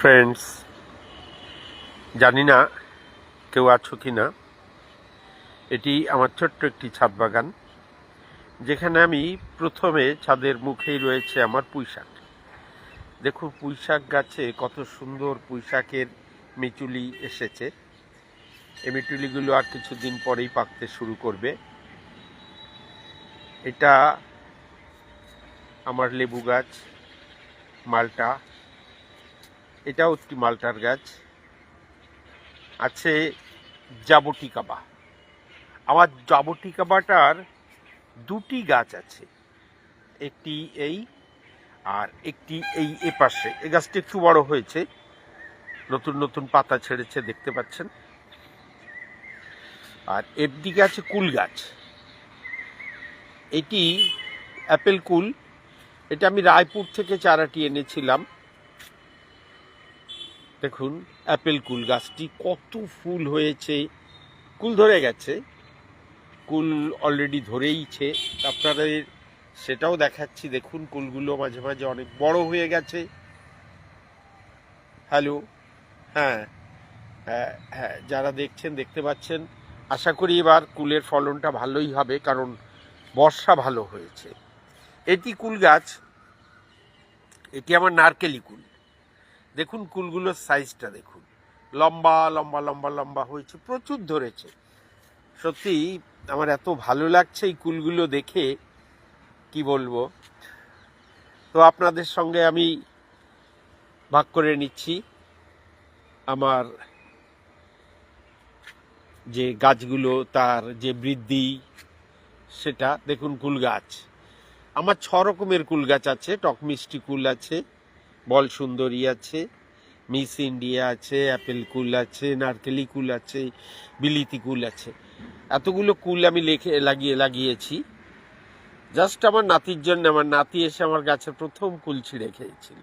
Friends, জানি না কেউ আছো কি না। এটি আমার ছোট্ট একটি ছাদ বাগান, যেখানে আমি প্রথমে ছাদের মুখেই রয়েছে আমার পুঁইশাক। দেখুন, পুঁইশাক গাছে কত সুন্দর পুঁইশাকের মিচুলি এসেছে। এই মিচুলিগুলো আর কিছুদিন পরেই পাকতে শুরু করবে। এটা আমার লেবু গাছ, মালটা, এটাও একটি মালটার গাছ। আছে জাবটিকাবা। আমার জাবটিকাবাটার দুটি গাছ আছে, একটি এই আর একটি এই এপাশে। এই গাছটি একটু বড় হয়েছে, নতুন নতুন পাতা ছেড়েছে, দেখতে পাচ্ছেন। আর এর দিকে আছে কুল গাছ। এটি অ্যাপেল কুল। এটা আমি রায়পুর থেকে চারাটি এনেছিলাম। দেখুন, অ্যাপেল কুল গাছটি কত ফুল হয়েছে, কুল ধরে গেছে, কুল অলরেডি ধরেইছে। আপনাদের সেটাও দেখাচ্ছি। দেখুন, কুলগুলো মাঝে মাঝে অনেক বড় হয়ে গেছে। হ্যালো, হ্যাঁ হ্যাঁ হ্যাঁ, যারা দেখছেন দেখতে পাচ্ছেন। আশা করি এবার কুলের ফলনটা ভালোই হবে, কারণ বর্ষা ভালো হয়েছে। এটি কুল গাছ, এটি আমার নারকেলি কুল। দেখুন কুলগুলোর সাইজটা দেখুন, লম্বা লম্বা লম্বা লম্বা হয়েছে, প্রচুর ধরেছে। সত্যি আমার এত ভালো লাগছে এই কুলগুলো দেখে, কি বলবো। তো আপনাদের সঙ্গে আমি ভাগ করে নিচ্ছি আমার যে গাছগুলো, তার যে বৃদ্ধি, সেটা দেখুন। কুল গাছ আমার 6 রকমের কুল গাছ আছে। টক মিষ্টি কুল আছে, বল সুন্দরী আছে, মিস ইন্ডিয়া আছে, অ্যাপেল কুল আছে, নারকেলি কুল আছে, বিলিতি কুল আছে। এতগুলো কুল আমি লাগিয়েছি জাস্ট আমার নাতির জন্য। আমার নাতি এসে আমার গাছের প্রথম কুল ছিঁড়ে খেয়েছিল।